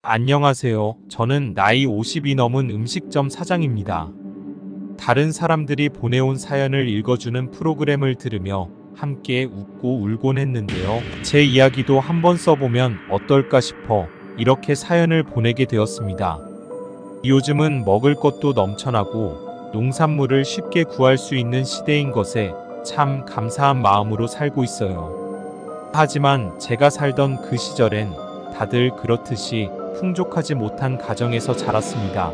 안녕하세요. 저는 나이 50이 넘은 음식점 사장입니다. 다른 사람들이 보내온 사연을 읽어주는 프로그램을 들으며 함께 웃고 울곤 했는데요. 제 이야기도 한번 써보면 어떨까 싶어 이렇게 사연을 보내게 되었습니다. 요즘은 먹을 것도 넘쳐나고 농산물을 쉽게 구할 수 있는 시대인 것에 참 감사한 마음으로 살고 있어요. 하지만 제가 살던 그 시절엔 다들 그렇듯이 풍족하지 못한 가정에서 자랐습니다.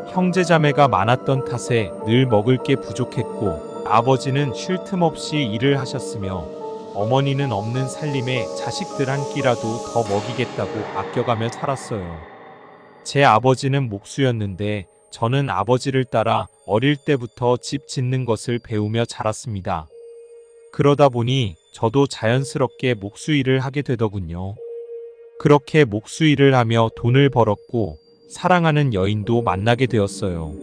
형제자매가 많았던 탓에 늘 먹을 게 부족했고 아버지는 쉴 틈 없이 일을 하셨으며 어머니는 없는 살림에 자식들 한 끼라도 더 먹이겠다고 아껴가며 살았어요. 제 아버지는 목수였는데 저는 아버지를 따라 어릴 때부터 집 짓는 것을 배우며 자랐습니다. 그러다 보니 저도 자연스럽게 목수 일을 하게 되더군요. 그렇게 목수 일을 하며 돈을 벌었고 사랑하는 여인도 만나게 되었어요.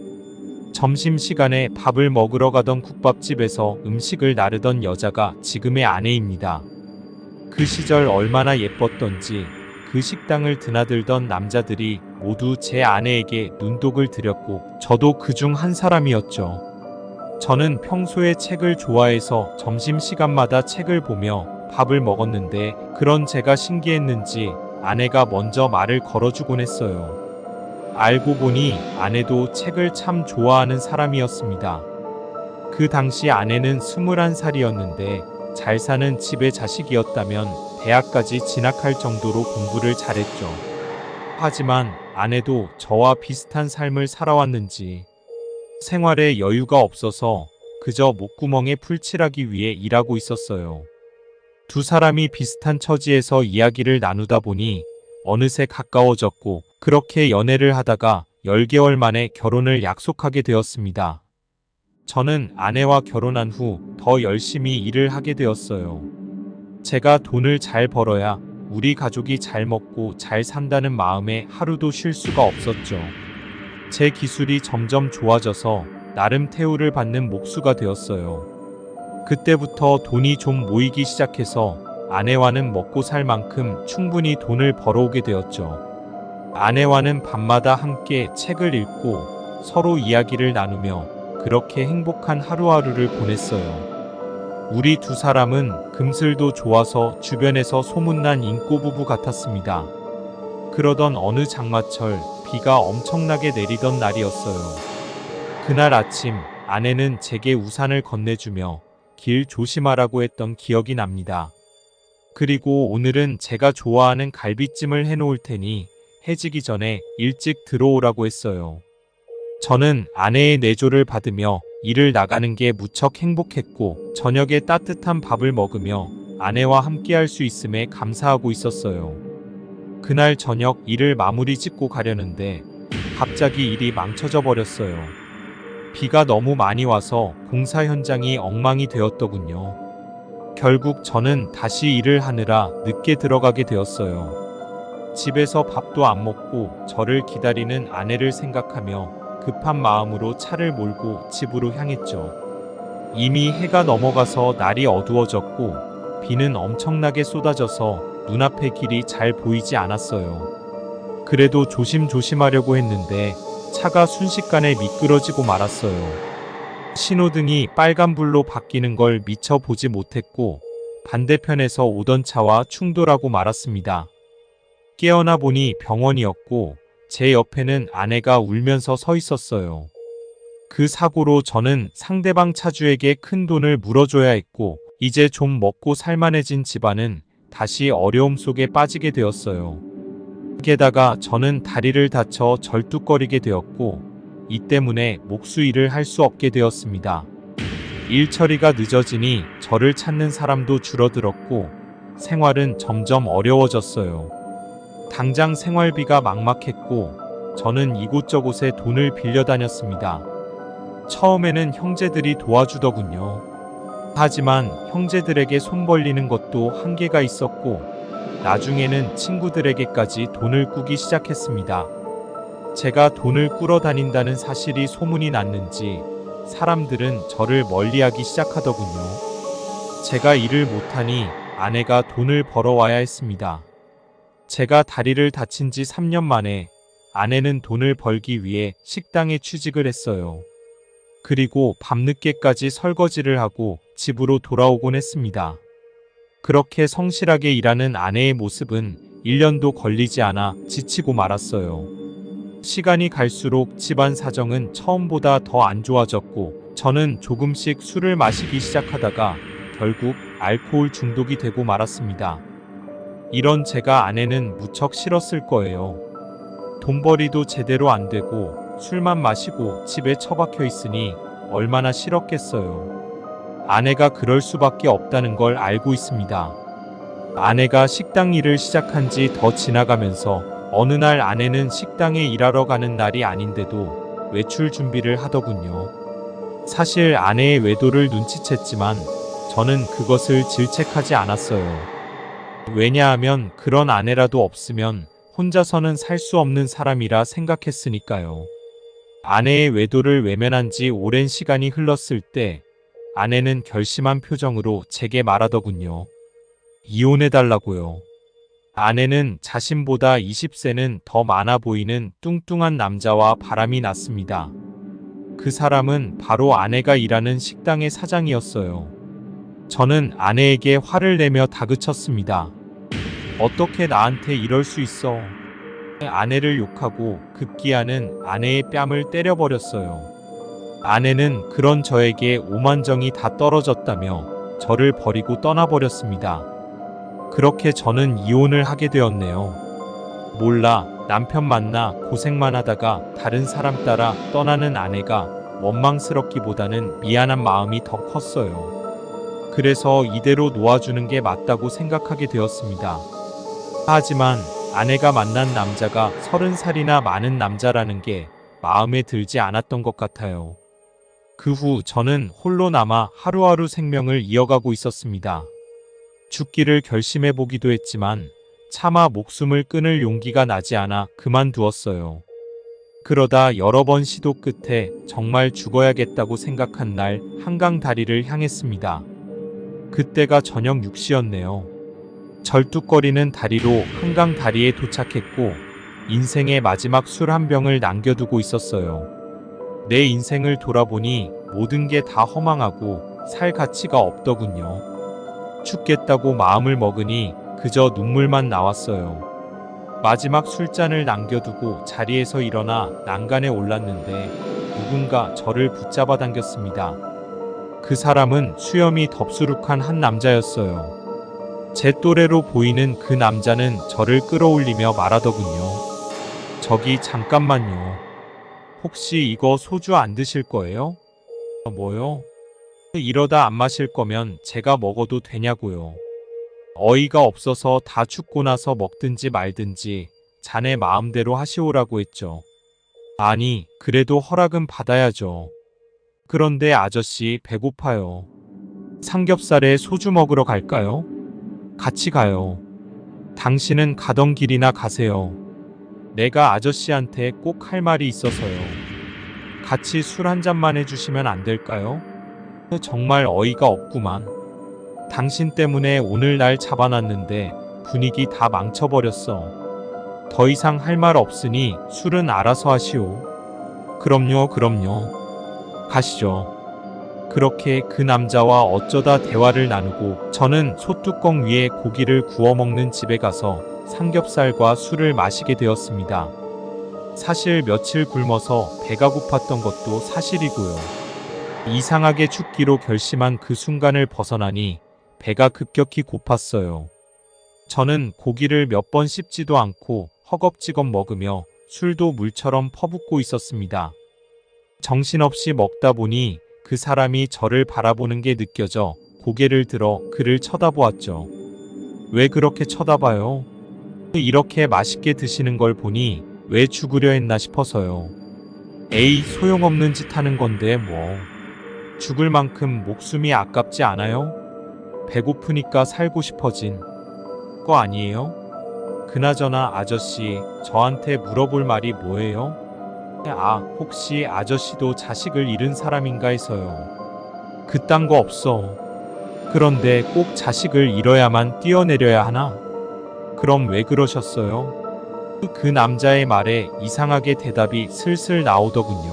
점심시간에 밥을 먹으러 가던 국밥집에서 음식을 나르던 여자가 지금의 아내입니다. 그 시절 얼마나 예뻤던지 그 식당을 드나들던 남자들이 모두 제 아내에게 눈독을 들였고 저도 그중 한 사람이었죠. 저는 평소에 책을 좋아해서 점심시간마다 책을 보며 밥을 먹었는데 그런 제가 신기했는지 아내가 먼저 말을 걸어주곤 했어요. 알고 보니 아내도 책을 참 좋아하는 사람이었습니다. 그 당시 아내는 21살이었는데 잘 사는 집의 자식이었다면 대학까지 진학할 정도로 공부를 잘했죠. 하지만 아내도 저와 비슷한 삶을 살아왔는지 생활에 여유가 없어서 그저 목구멍에 풀칠하기 위해 일하고 있었어요. 두 사람이 비슷한 처지에서 이야기를 나누다 보니 어느새 가까워졌고 그렇게 연애를 하다가 10개월 만에 결혼을 약속하게 되었습니다. 저는 아내와 결혼한 후 더 열심히 일을 하게 되었어요. 제가 돈을 잘 벌어야 우리 가족이 잘 먹고 잘 산다는 마음에 하루도 쉴 수가 없었죠. 제 기술이 점점 좋아져서 나름 태우를 받는 목수가 되었어요. 그때부터 돈이 좀 모이기 시작해서 아내와는 먹고 살 만큼 충분히 돈을 벌어오게 되었죠. 아내와는 밤마다 함께 책을 읽고 서로 이야기를 나누며 그렇게 행복한 하루하루를 보냈어요. 우리 두 사람은 금슬도 좋아서 주변에서 소문난 인꼬부부 같았습니다. 그러던 어느 장마철 비가 엄청나게 내리던 날이었어요. 그날 아침 아내는 제게 우산을 건네주며 길 조심하라고 했던 기억이 납니다. 그리고 오늘은 제가 좋아하는 갈비찜을 해놓을 테니 해지기 전에 일찍 들어오라고 했어요. 저는 아내의 내조를 받으며 일을 나가는 게 무척 행복했고 저녁에 따뜻한 밥을 먹으며 아내와 함께할 수 있음에 감사하고 있었어요. 그날 저녁 일을 마무리 짓고 가려는데 갑자기 일이 망쳐져 버렸어요. 비가 너무 많이 와서 공사 현장이 엉망이 되었더군요. 결국 저는 다시 일을 하느라 늦게 들어가게 되었어요. 집에서 밥도 안 먹고 저를 기다리는 아내를 생각하며 급한 마음으로 차를 몰고 집으로 향했죠. 이미 해가 넘어가서 날이 어두워졌고 비는 엄청나게 쏟아져서 눈앞의 길이 잘 보이지 않았어요. 그래도 조심조심하려고 했는데 차가 순식간에 미끄러지고 말았어요. 신호등이 빨간불로 바뀌는 걸 미처 보지 못했고 반대편에서 오던 차와 충돌하고 말았습니다. 깨어나 보니 병원이었고 제 옆에는 아내가 울면서 서 있었어요. 그 사고로 저는 상대방 차주에게 큰 돈을 물어줘야 했고 이제 좀 먹고 살만해진 집안은 다시 어려움 속에 빠지게 되었어요. 게다가 저는 다리를 다쳐 절뚝거리게 되었고 이 때문에 목수 일을 할 수 없게 되었습니다. 일 처리가 늦어지니 저를 찾는 사람도 줄어들었고 생활은 점점 어려워졌어요. 당장 생활비가 막막했고 저는 이곳저곳에 돈을 빌려 다녔습니다. 처음에는 형제들이 도와주더군요. 하지만 형제들에게 손 벌리는 것도 한계가 있었고 나중에는 친구들에게까지 돈을 꾸기 시작했습니다. 제가 돈을 꾸러 다닌다는 사실이 소문이 났는지 사람들은 저를 멀리하기 시작하더군요. 제가 일을 못하니 아내가 돈을 벌어와야 했습니다. 제가 다리를 다친 지 3년 만에 아내는 돈을 벌기 위해 식당에 취직을 했어요. 그리고 밤늦게까지 설거지를 하고 집으로 돌아오곤 했습니다. 그렇게 성실하게 일하는 아내의 모습은 1년도 걸리지 않아 지치고 말았어요. 시간이 갈수록 집안 사정은 처음보다 더 안 좋아졌고 저는 조금씩 술을 마시기 시작하다가 결국 알코올 중독이 되고 말았습니다. 이런 제가 아내는 무척 싫었을 거예요. 돈벌이도 제대로 안 되고 술만 마시고 집에 처박혀 있으니 얼마나 싫었겠어요. 아내가 그럴 수밖에 없다는 걸 알고 있습니다. 아내가 식당 일을 시작한 지 더 지나가면서 어느 날 아내는 식당에 일하러 가는 날이 아닌데도 외출 준비를 하더군요. 사실 아내의 외도를 눈치챘지만 저는 그것을 질책하지 않았어요. 왜냐하면 그런 아내라도 없으면 혼자서는 살 수 없는 사람이라 생각했으니까요. 아내의 외도를 외면한 지 오랜 시간이 흘렀을 때 아내는 결심한 표정으로 제게 말하더군요. 이혼해달라고요. 아내는 자신보다 20세는 더 많아 보이는 뚱뚱한 남자와 바람이 났습니다. 그 사람은 바로 아내가 일하는 식당의 사장이었어요. 저는 아내에게 화를 내며 다그쳤습니다. 어떻게 나한테 이럴 수 있어? 아내를 욕하고 급기야는 아내의 뺨을 때려버렸어요. 아내는 그런 저에게 오만정이 다 떨어졌다며 저를 버리고 떠나버렸습니다. 그렇게 저는 이혼을 하게 되었네요. 몰라, 남편 만나 고생만 하다가 다른 사람 따라 떠나는 아내가 원망스럽기보다는 미안한 마음이 더 컸어요. 그래서 이대로 놓아주는 게 맞다고 생각하게 되었습니다. 하지만 아내가 만난 남자가 30살이나 많은 남자라는 게 마음에 들지 않았던 것 같아요. 그 후 저는 홀로 남아 하루하루 생명을 이어가고 있었습니다. 죽기를 결심해 보기도 했지만 차마 목숨을 끊을 용기가 나지 않아 그만두었어요. 그러다 여러 번 시도 끝에 정말 죽어야겠다고 생각한 날 한강 다리를 향했습니다. 그때가 저녁 6시였네요. 절뚝거리는 다리로 한강 다리에 도착했고 인생의 마지막 술 한 병을 남겨두고 있었어요. 내 인생을 돌아보니 모든 게 다 허망하고 살 가치가 없더군요. 죽겠다고 마음을 먹으니 그저 눈물만 나왔어요. 마지막 술잔을 남겨두고 자리에서 일어나 난간에 올랐는데 누군가 저를 붙잡아 당겼습니다. 그 사람은 수염이 덥수룩한 한 남자였어요. 제 또래로 보이는 그 남자는 저를 끌어올리며 말하더군요. 저기 잠깐만요. 혹시 이거 소주 안 드실 거예요? 뭐요? 이러다 안 마실 거면 제가 먹어도 되냐고요. 어이가 없어서 다 죽고 나서 먹든지 말든지 자네 마음대로 하시오라고 했죠. 아니, 그래도 허락은 받아야죠. 그런데 아저씨 배고파요. 삼겹살에 소주 먹으러 갈까요? 같이 가요. 당신은 가던 길이나 가세요. 내가 아저씨한테 꼭 할 말이 있어서요. 같이 술 한 잔만 해주시면 안 될까요? 정말 어이가 없구만. 당신 때문에 오늘 날 잡아놨는데 분위기 다 망쳐버렸어. 더 이상 할 말 없으니 술은 알아서 하시오. 그럼요. 가시죠. 그렇게 그 남자와 어쩌다 대화를 나누고 저는 소뚜껑 위에 고기를 구워 먹는 집에 가서 삼겹살과 술을 마시게 되었습니다. 사실 며칠 굶어서 배가 고팠던 것도 사실이고요. 이상하게 죽기로 결심한 그 순간을 벗어나니 배가 급격히 고팠어요. 저는 고기를 몇 번 씹지도 않고 허겁지겁 먹으며 술도 물처럼 퍼붓고 있었습니다. 정신없이 먹다 보니 그 사람이 저를 바라보는 게 느껴져 고개를 들어 그를 쳐다보았죠. 왜 그렇게 쳐다봐요? 이렇게 맛있게 드시는 걸 보니 왜 죽으려 했나 싶어서요. 에이, 소용없는 짓 하는 건데 뭐. 죽을 만큼 목숨이 아깝지 않아요? 배고프니까 살고 싶어진 거 아니에요? 그나저나 아저씨, 저한테 물어볼 말이 뭐예요? 혹시 아저씨도 자식을 잃은 사람인가 해서요. 그딴 거 없어. 그런데 꼭 자식을 잃어야만 뛰어내려야 하나? 그럼 왜 그러셨어요? 그 남자의 말에 이상하게 대답이 슬슬 나오더군요.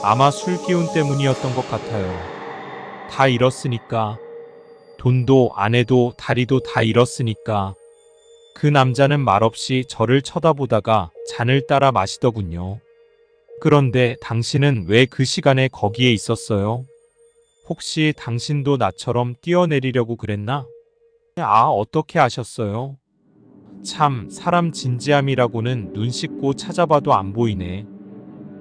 아마 술 기운 때문이었던 것 같아요. 다 잃었으니까. 돈도 아내도 다리도 다 잃었으니까. 그 남자는 말없이 저를 쳐다보다가 잔을 따라 마시더군요. 그런데 당신은 왜 그 시간에 거기에 있었어요? 혹시 당신도 나처럼 뛰어내리려고 그랬나? 아, 어떻게 아셨어요? 참, 사람 진지함이라고는 눈 씻고 찾아봐도 안 보이네.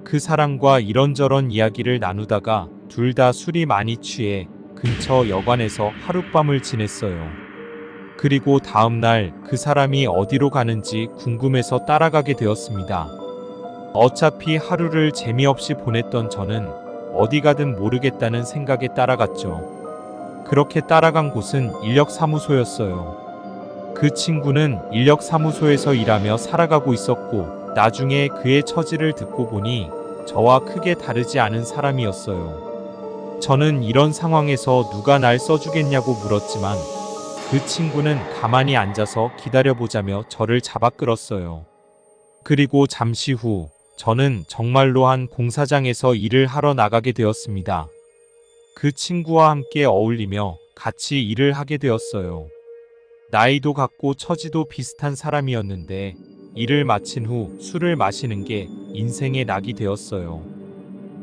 그 사람과 이런저런 이야기를 나누다가 둘 다 술이 많이 취해 근처 여관에서 하룻밤을 지냈어요. 그리고 다음날 그 사람이 어디로 가는지 궁금해서 따라가게 되었습니다. 어차피 하루를 재미없이 보냈던 저는 어디 가든 모르겠다는 생각에 따라갔죠. 그렇게 따라간 곳은 인력사무소였어요. 그 친구는 인력사무소에서 일하며 살아가고 있었고, 나중에 그의 처지를 듣고 보니 저와 크게 다르지 않은 사람이었어요. 저는 이런 상황에서 누가 날 써주겠냐고 물었지만 그 친구는 가만히 앉아서 기다려보자며 저를 잡아 끌었어요. 그리고 잠시 후 저는 정말로 한 공사장에서 일을 하러 나가게 되었습니다. 그 친구와 함께 어울리며 같이 일을 하게 되었어요. 나이도 같고 처지도 비슷한 사람이었는데 일을 마친 후 술을 마시는 게 인생의 낙이 되었어요.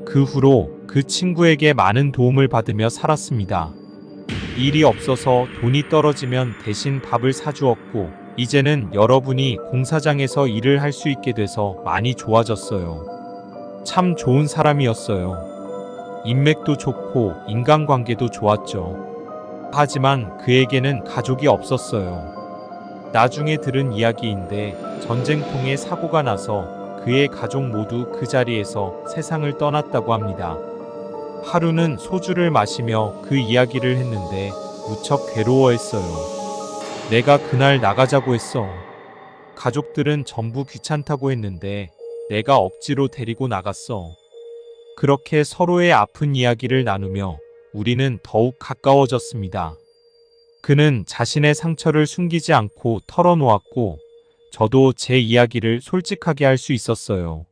그 후로 그 친구에게 많은 도움을 받으며 살았습니다. 일이 없어서 돈이 떨어지면 대신 밥을 사주었고, 이제는 여러분이 공사장에서 일을 할 수 있게 돼서 많이 좋아졌어요. 참 좋은 사람이었어요. 인맥도 좋고 인간관계도 좋았죠. 하지만 그에게는 가족이 없었어요. 나중에 들은 이야기인데 전쟁통에 사고가 나서 그의 가족 모두 그 자리에서 세상을 떠났다고 합니다. 하루는 소주를 마시며 그 이야기를 했는데 무척 괴로워했어요. 내가 그날 나가자고 했어. 가족들은 전부 귀찮다고 했는데 내가 억지로 데리고 나갔어. 그렇게 서로의 아픈 이야기를 나누며 우리는 더욱 가까워졌습니다. 그는 자신의 상처를 숨기지 않고 털어놓았고, 저도 제 이야기를 솔직하게 할 수 있었어요.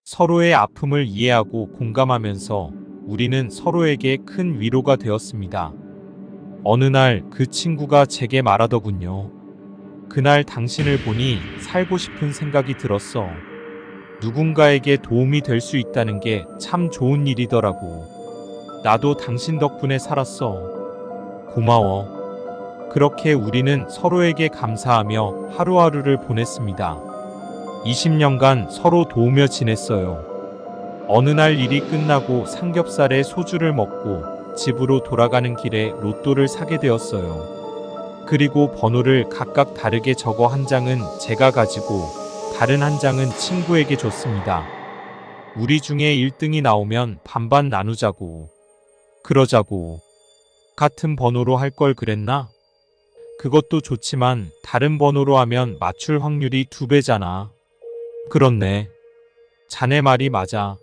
서로의 아픔을 이해하고 공감하면서 우리는 서로에게 큰 위로가 되었습니다. 어느 날 그 친구가 제게 말하더군요. 그날 당신을 보니 살고 싶은 생각이 들었어. 누군가에게 도움이 될 수 있다는 게 참 좋은 일이더라고. 나도 당신 덕분에 살았어. 고마워. 그렇게 우리는 서로에게 감사하며 하루하루를 보냈습니다. 20년간 서로 도우며 지냈어요. 어느 날 일이 끝나고 삼겹살에 소주를 먹고 집으로 돌아가는 길에 로또를 사게 되었어요. 그리고 번호를 각각 다르게 적어 한 장은 제가 가지고 다른 한 장은 친구에게 줬습니다. 우리 중에 1등이 나오면 반반 나누자고. 그러자고. 같은 번호로 할 걸 그랬나? 그것도 좋지만 다른 번호로 하면 맞출 확률이 2배잖아. 그렇네. 자네 말이 맞아.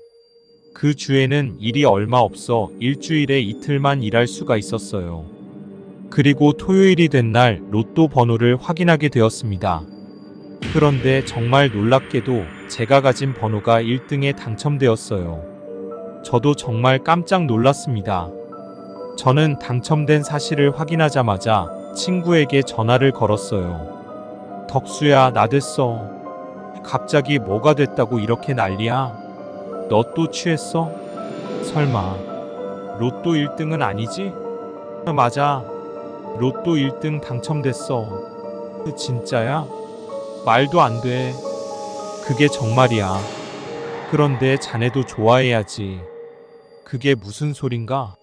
그 주에는 일이 얼마 없어 일주일에 이틀만 일할 수가 있었어요. 그리고 토요일이 된 날 로또 번호를 확인하게 되었습니다. 그런데 정말 놀랍게도 제가 가진 번호가 1등에 당첨되었어요. 저도 정말 깜짝 놀랐습니다. 저는 당첨된 사실을 확인하자마자 친구에게 전화를 걸었어요. 덕수야, 나 됐어. 갑자기 뭐가 됐다고 이렇게 난리야? 너 또 취했어? 설마 로또 1등은 아니지? 맞아. 로또 1등 당첨됐어. 진짜야? 말도 안 돼. 그게 정말이야. 그런데 자네도 좋아해야지. 그게 무슨 소린가?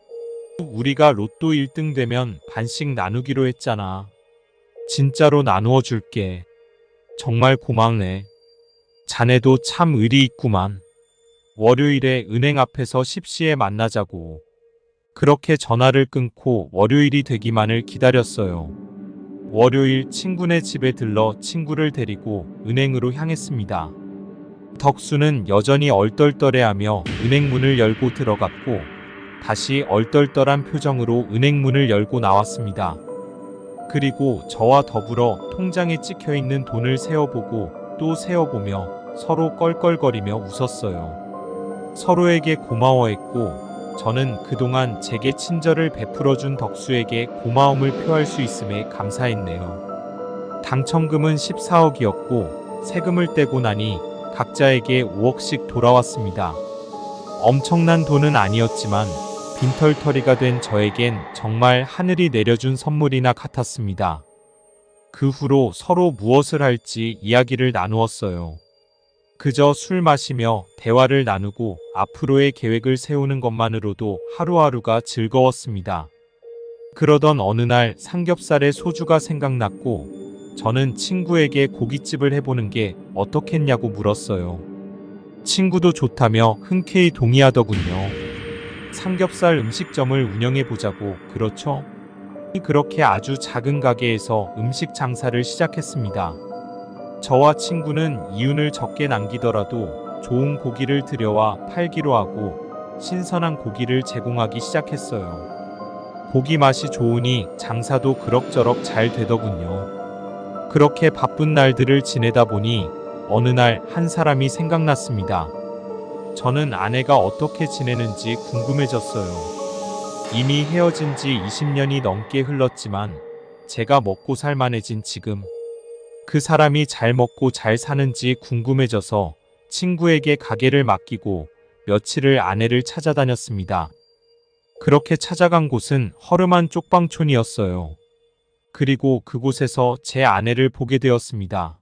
우리가 로또 1등 되면 반씩 나누기로 했잖아. 진짜로 나누어 줄게. 정말 고맙네. 자네도 참 의리 있구만. 월요일에 은행 앞에서 10시에 만나자고. 그렇게 전화를 끊고 월요일이 되기만을 기다렸어요. 월요일 친구네 집에 들러 친구를 데리고 은행으로 향했습니다. 덕수는 여전히 얼떨떨해하며 은행 문을 열고 들어갔고, 다시 얼떨떨한 표정으로 은행 문을 열고 나왔습니다. 그리고 저와 더불어 통장에 찍혀 있는 돈을 세어보고 또 세어보며 서로 껄껄거리며 웃었어요. 서로에게 고마워했고 저는 그동안 제게 친절을 베풀어준 덕수에게 고마움을 표할 수 있음에 감사했네요. 당첨금은 14억이었고 세금을 떼고 나니 각자에게 5억씩 돌아왔습니다. 엄청난 돈은 아니었지만 빈털터리가 된 저에겐 정말 하늘이 내려준 선물이나 같았습니다. 그 후로 서로 무엇을 할지 이야기를 나누었어요. 그저 술 마시며 대화를 나누고 앞으로의 계획을 세우는 것만으로도 하루하루가 즐거웠습니다. 그러던 어느 날 삼겹살에 소주가 생각났고 저는 친구에게 고깃집을 해보는 게 어떻겠냐고 물었어요. 친구도 좋다며 흔쾌히 동의하더군요. 삼겹살 음식점을 운영해보자고, 그렇죠? 그렇게 아주 작은 가게에서 음식 장사를 시작했습니다. 저와 친구는 이윤을 적게 남기더라도 좋은 고기를 들여와 팔기로 하고 신선한 고기를 제공하기 시작했어요. 고기 맛이 좋으니 장사도 그럭저럭 잘 되더군요. 그렇게 바쁜 날들을 지내다 보니 어느 날 한 사람이 생각났습니다. 저는 아내가 어떻게 지내는지 궁금해졌어요. 이미 헤어진 지 20년이 넘게 흘렀지만 제가 먹고 살만해진 지금 그 사람이 잘 먹고 잘 사는지 궁금해져서 친구에게 가게를 맡기고 며칠을 아내를 찾아다녔습니다. 그렇게 찾아간 곳은 허름한 쪽방촌이었어요. 그리고 그곳에서 제 아내를 보게 되었습니다.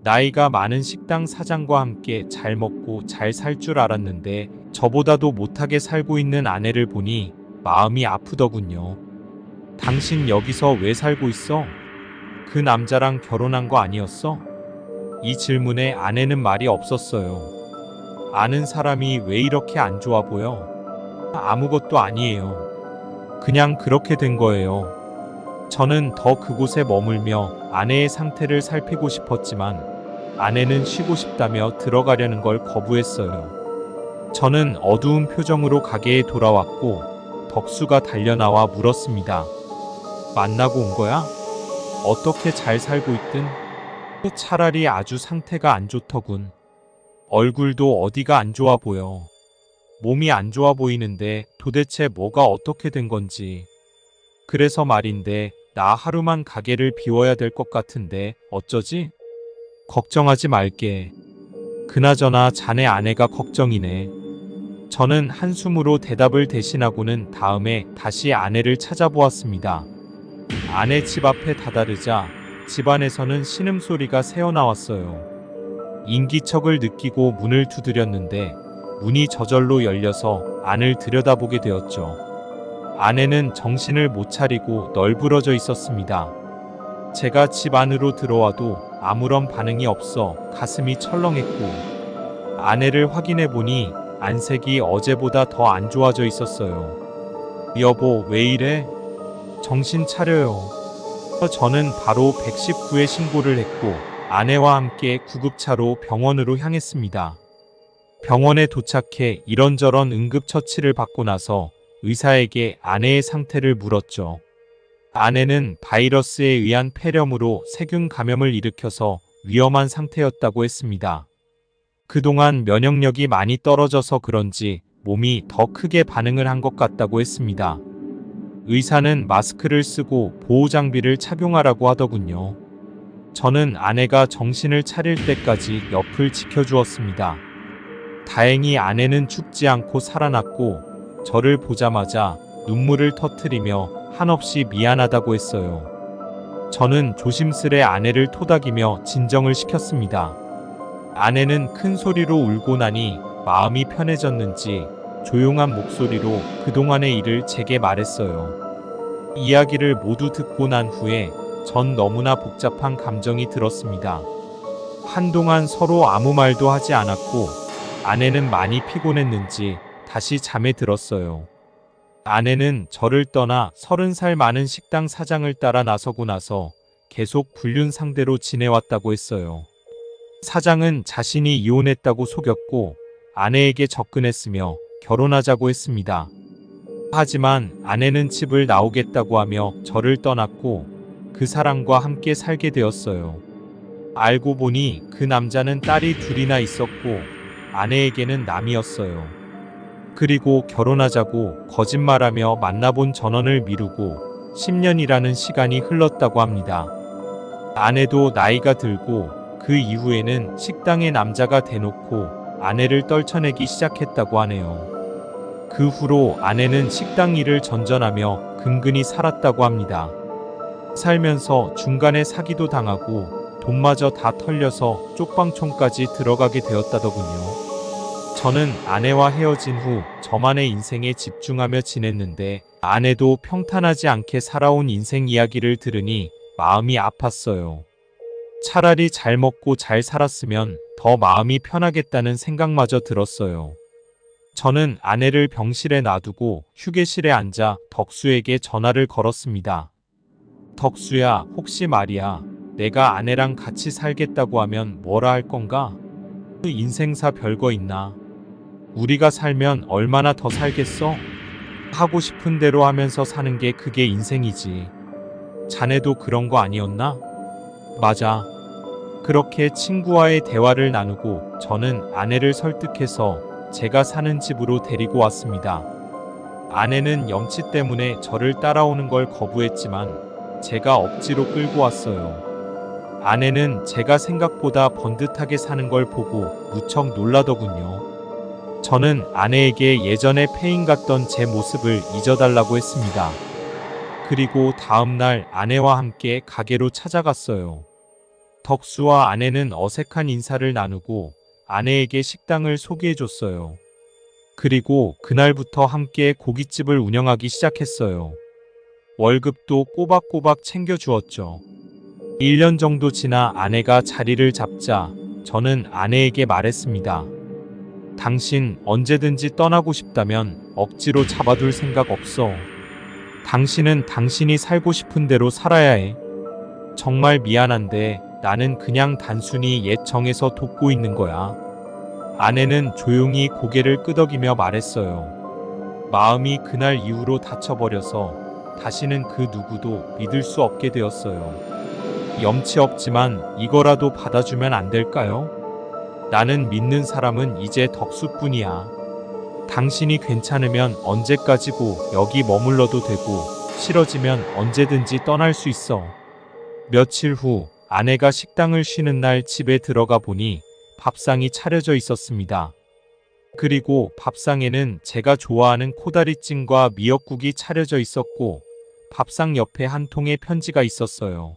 나이가 많은 식당 사장과 함께 잘 먹고 잘 살 줄 알았는데 저보다도 못하게 살고 있는 아내를 보니 마음이 아프더군요. 당신 여기서 왜 살고 있어? 그 남자랑 결혼한 거 아니었어? 이 질문에 아내는 말이 없었어요. 아는 사람이 왜 이렇게 안 좋아 보여? 아무것도 아니에요. 그냥 그렇게 된 거예요. 저는 더 그곳에 머물며 아내의 상태를 살피고 싶었지만 아내는 쉬고 싶다며 들어가려는 걸 거부했어요. 저는 어두운 표정으로 가게에 돌아왔고 덕수가 달려나와 물었습니다. 만나고 온 거야? 어떻게 잘 살고 있든? 차라리 아주 상태가 안 좋더군. 얼굴도 어디가 안 좋아 보여. 몸이 안 좋아 보이는데 도대체 뭐가 어떻게 된 건지. 그래서 말인데 나 하루만 가게를 비워야 될 것 같은데 어쩌지? 걱정하지 말게. 그나저나 자네 아내가 걱정이네. 저는 한숨으로 대답을 대신하고는 다음에 다시 아내를 찾아보았습니다. 아내 집 앞에 다다르자 집안에서는 신음소리가 새어나왔어요. 인기척을 느끼고 문을 두드렸는데 문이 저절로 열려서 안을 들여다보게 되었죠. 아내는 정신을 못 차리고 널브러져 있었습니다. 제가 집 안으로 들어와도 아무런 반응이 없어 가슴이 철렁했고 아내를 확인해 보니 안색이 어제보다 더 안 좋아져 있었어요. 여보, 왜 이래? 정신 차려요. 저는 바로 119에 신고를 했고 아내와 함께 구급차로 병원으로 향했습니다. 병원에 도착해 이런저런 응급처치를 받고 나서 의사에게 아내의 상태를 물었죠. 아내는 바이러스에 의한 폐렴으로 세균 감염을 일으켜서 위험한 상태였다고 했습니다. 그동안 면역력이 많이 떨어져서 그런지 몸이 더 크게 반응을 한 것 같다고 했습니다. 의사는 마스크를 쓰고 보호장비를 착용하라고 하더군요. 저는 아내가 정신을 차릴 때까지 옆을 지켜주었습니다. 다행히 아내는 죽지 않고 살아났고 저를 보자마자 눈물을 터뜨리며 한없이 미안하다고 했어요. 저는 조심스레 아내를 토닥이며 진정을 시켰습니다. 아내는 큰 소리로 울고 나니 마음이 편해졌는지 조용한 목소리로 그동안의 일을 제게 말했어요. 이야기를 모두 듣고 난 후에 전 너무나 복잡한 감정이 들었습니다. 한동안 서로 아무 말도 하지 않았고 아내는 많이 피곤했는지 다시 잠에 들었어요. 아내는 저를 떠나 30살 많은 식당 사장을 따라 나서고 나서 계속 불륜 상대로 지내왔다고 했어요. 사장은 자신이 이혼했다고 속였고 아내에게 접근했으며 결혼하자고 했습니다. 하지만 아내는 집을 나오겠다고 하며 저를 떠났고 그 사람과 함께 살게 되었어요. 알고 보니 그 남자는 딸이 둘이나 있었고 아내에게는 남이었어요. 그리고 결혼하자고 거짓말하며 만나본 전원을 미루고 10년이라는 시간이 흘렀다고 합니다. 아내도 나이가 들고 그 이후에는 식당에 남자가 대놓고 아내를 떨쳐내기 시작했다고 하네요. 그 후로 아내는 식당 일을 전전하며 근근히 살았다고 합니다. 살면서 중간에 사기도 당하고 돈마저 다 털려서 쪽방촌까지 들어가게 되었다더군요. 저는 아내와 헤어진 후 저만의 인생에 집중하며 지냈는데 아내도 평탄하지 않게 살아온 인생 이야기를 들으니 마음이 아팠어요. 차라리 잘 먹고 잘 살았으면 더 마음이 편하겠다는 생각마저 들었어요. 저는 아내를 병실에 놔두고 휴게실에 앉아 덕수에게 전화를 걸었습니다. 덕수야, 혹시 말이야, 내가 아내랑 같이 살겠다고 하면 뭐라 할 건가? 그 인생사 별거 있나? 우리가 살면 얼마나 더 살겠어? 하고 싶은 대로 하면서 사는 게 그게 인생이지. 자네도 그런 거 아니었나? 맞아. 그렇게 친구와의 대화를 나누고 저는 아내를 설득해서 제가 사는 집으로 데리고 왔습니다. 아내는 염치 때문에 저를 따라오는 걸 거부했지만 제가 억지로 끌고 왔어요. 아내는 제가 생각보다 번듯하게 사는 걸 보고 무척 놀라더군요. 저는 아내에게 예전에 폐인 같던 제 모습을 잊어달라고 했습니다. 그리고 다음날 아내와 함께 가게로 찾아갔어요. 덕수와 아내는 어색한 인사를 나누고 아내에게 식당을 소개해줬어요. 그리고 그날부터 함께 고깃집을 운영하기 시작했어요. 월급도 꼬박꼬박 챙겨주었죠. 1년 정도 지나 아내가 자리를 잡자 저는 아내에게 말했습니다. 당신 언제든지 떠나고 싶다면 억지로 잡아둘 생각 없어. 당신은 당신이 살고 싶은 대로 살아야 해. 정말 미안한데 나는 그냥 단순히 옛 정에서 돕고 있는 거야. 아내는 조용히 고개를 끄덕이며 말했어요. 마음이 그날 이후로 닫혀버려서 다시는 그 누구도 믿을 수 없게 되었어요. 염치 없지만 이거라도 받아주면 안 될까요? 나는 믿는 사람은 이제 덕수뿐이야. 당신이 괜찮으면 언제까지고 여기 머물러도 되고 싫어지면 언제든지 떠날 수 있어. 며칠 후 아내가 식당을 쉬는 날 집에 들어가 보니 밥상이 차려져 있었습니다. 그리고 밥상에는 제가 좋아하는 코다리찜과 미역국이 차려져 있었고 밥상 옆에 한 통의 편지가 있었어요.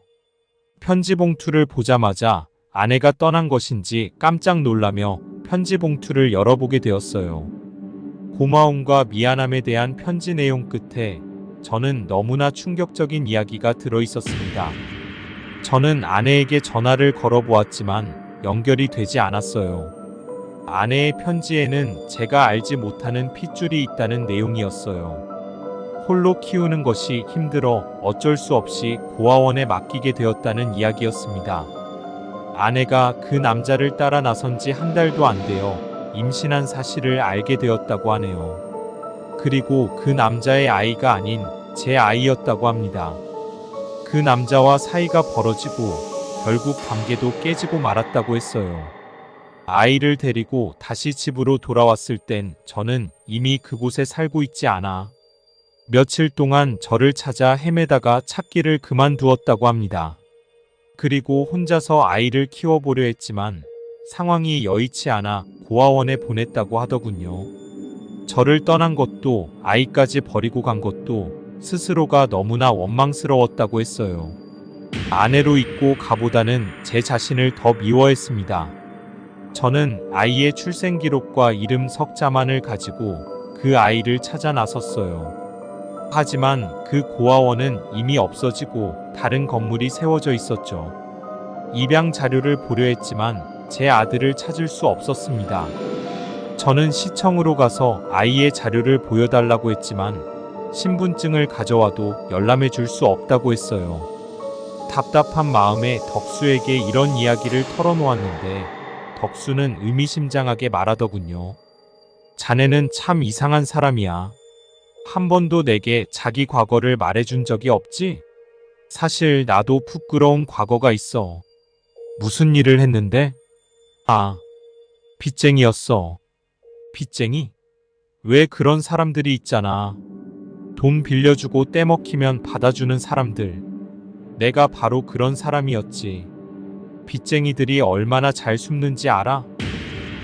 편지 봉투를 보자마자 아내가 떠난 것인지 깜짝 놀라며 편지 봉투를 열어보게 되었어요. 고마움과 미안함에 대한 편지 내용 끝에 저는 너무나 충격적인 이야기가 들어 있었습니다. 저는 아내에게 전화를 걸어보았지만 연결이 되지 않았어요. 아내의 편지에는 제가 알지 못하는 핏줄이 있다는 내용이었어요. 홀로 키우는 것이 힘들어 어쩔 수 없이 고아원에 맡기게 되었다는 이야기였습니다. 아내가 그 남자를 따라 나선 지 한 달도 안 되어 임신한 사실을 알게 되었다고 하네요. 그리고 그 남자의 아이가 아닌 제 아이였다고 합니다. 그 남자와 사이가 벌어지고 결국 관계도 깨지고 말았다고 했어요. 아이를 데리고 다시 집으로 돌아왔을 땐 저는 이미 그곳에 살고 있지 않아 며칠 동안 저를 찾아 헤매다가 찾기를 그만두었다고 합니다. 그리고 혼자서 아이를 키워보려 했지만 상황이 여의치 않아 고아원에 보냈다고 하더군요. 저를 떠난 것도 아이까지 버리고 간 것도 스스로가 너무나 원망스러웠다고 했어요. 아내로 있고 가보다는 제 자신을 더 미워했습니다. 저는 아이의 출생 기록과 이름 석자만을 가지고 그 아이를 찾아 나섰어요. 하지만 그 고아원은 이미 없어지고 다른 건물이 세워져 있었죠. 입양 자료를 보려 했지만 제 아들을 찾을 수 없었습니다. 저는 시청으로 가서 아이의 자료를 보여달라고 했지만 신분증을 가져와도 열람해 줄 수 없다고 했어요. 답답한 마음에 덕수에게 이런 이야기를 털어놓았는데 덕수는 의미심장하게 말하더군요. 자네는 참 이상한 사람이야. 한 번도 내게 자기 과거를 말해준 적이 없지? 사실 나도 부끄러운 과거가 있어. 무슨 일을 했는데? 아, 빚쟁이였어. 빚쟁이? 왜 그런 사람들이 있잖아. 돈 빌려주고 떼먹히면 받아주는 사람들. 내가 바로 그런 사람이었지. 빚쟁이들이 얼마나 잘 숨는지 알아?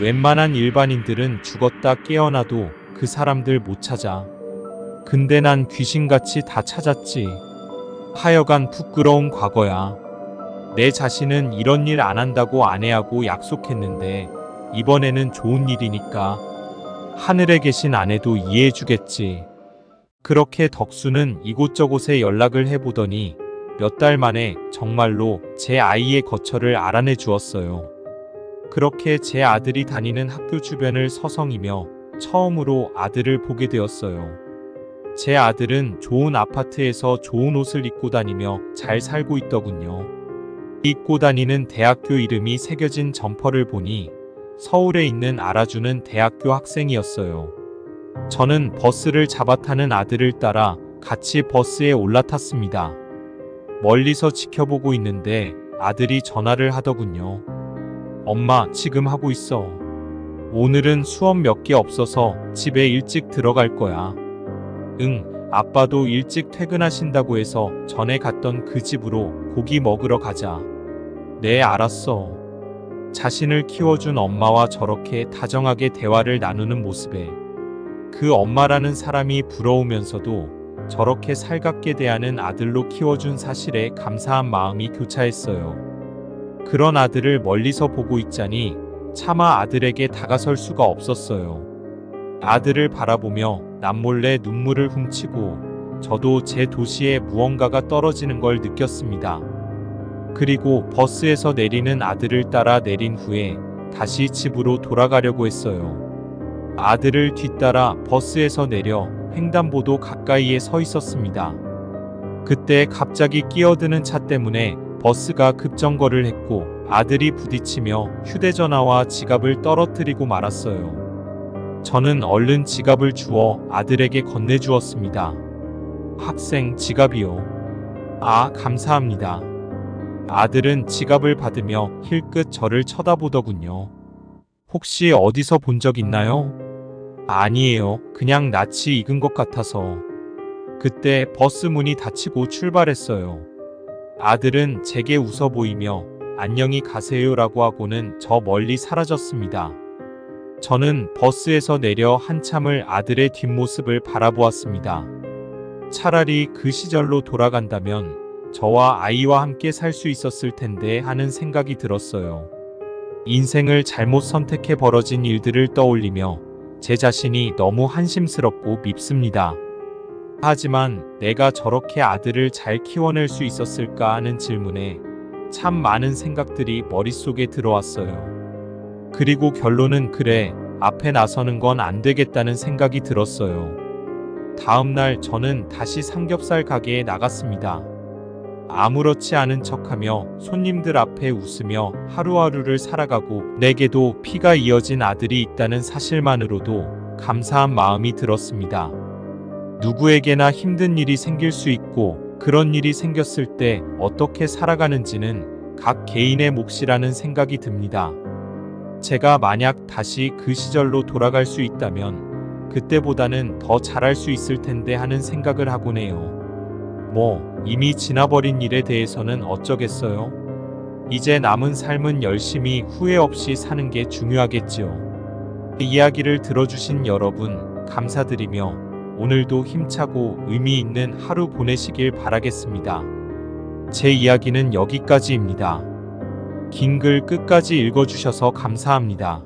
웬만한 일반인들은 죽었다 깨어나도 그 사람들 못 찾아. 근데 난 귀신같이 다 찾았지. 하여간 부끄러운 과거야. 내 자신은 이런 일 안 한다고 아내하고 약속했는데 이번에는 좋은 일이니까 하늘에 계신 아내도 이해해주겠지. 그렇게 덕수는 이곳저곳에 연락을 해보더니 몇 달 만에 정말로 제 아이의 거처를 알아내 주었어요. 그렇게 제 아들이 다니는 학교 주변을 서성이며 처음으로 아들을 보게 되었어요. 제 아들은 좋은 아파트에서 좋은 옷을 입고 다니며 잘 살고 있더군요. 입고 다니는 대학교 이름이 새겨진 점퍼를 보니 서울에 있는 알아주는 대학교 학생이었어요. 저는 버스를 잡아 타는 아들을 따라 같이 버스에 올라탔습니다. 멀리서 지켜보고 있는데 아들이 전화를 하더군요. 엄마, 지금 하고 있어. 오늘은 수업 몇 개 없어서 집에 일찍 들어갈 거야. 응, 아빠도 일찍 퇴근하신다고 해서 전에 갔던 그 집으로 고기 먹으러 가자. 네, 알았어. 자신을 키워준 엄마와 저렇게 다정하게 대화를 나누는 모습에 그 엄마라는 사람이 부러우면서도 저렇게 살갑게 대하는 아들로 키워준 사실에 감사한 마음이 교차했어요. 그런 아들을 멀리서 보고 있자니 차마 아들에게 다가설 수가 없었어요. 아들을 바라보며 남몰래 눈물을 훔치고 저도 제 도시에 무언가가 떨어지는 걸 느꼈습니다. 그리고 버스에서 내리는 아들을 따라 내린 후에 다시 집으로 돌아가려고 했어요. 아들을 뒤따라 버스에서 내려 횡단보도 가까이에 서 있었습니다. 그때 갑자기 끼어드는 차 때문에 버스가 급정거를 했고 아들이 부딪히며 휴대전화와 지갑을 떨어뜨리고 말았어요. 저는 얼른 지갑을 주워 아들에게 건네주었습니다. 학생, 지갑이요. 아, 감사합니다. 아들은 지갑을 받으며 힐끗 저를 쳐다보더군요. 혹시 어디서 본 적 있나요? 아니에요. 그냥 낯이 익은 것 같아서. 그때 버스 문이 닫히고 출발했어요. 아들은 제게 웃어 보이며 안녕히 가세요라고 하고는 저 멀리 사라졌습니다. 저는 버스에서 내려 한참을 아들의 뒷모습을 바라보았습니다. 차라리 그 시절로 돌아간다면 저와 아이와 함께 살 수 있었을 텐데 하는 생각이 들었어요. 인생을 잘못 선택해 벌어진 일들을 떠올리며 제 자신이 너무 한심스럽고 밉습니다. 하지만 내가 저렇게 아들을 잘 키워낼 수 있었을까 하는 질문에 참 많은 생각들이 머릿속에 들어왔어요. 그리고 결론은 그래, 앞에 나서는 건 안 되겠다는 생각이 들었어요. 다음 날 저는 다시 삼겹살 가게에 나갔습니다. 아무렇지 않은 척하며 손님들 앞에 웃으며 하루하루를 살아가고 내게도 피가 이어진 아들이 있다는 사실만으로도 감사한 마음이 들었습니다. 누구에게나 힘든 일이 생길 수 있고 그런 일이 생겼을 때 어떻게 살아가는지는 각 개인의 몫이라는 생각이 듭니다. 제가 만약 다시 그 시절로 돌아갈 수 있다면 그때보다는 더 잘할 수 있을 텐데 하는 생각을 하곤 해요. 이미 지나버린 일에 대해서는 어쩌겠어요? 이제 남은 삶은 열심히 후회 없이 사는 게 중요하겠지요. 이야기를 들어주신 여러분, 감사드리며 오늘도 힘차고 의미 있는 하루 보내시길 바라겠습니다. 제 이야기는 여기까지입니다. 긴 글 끝까지 읽어주셔서 감사합니다.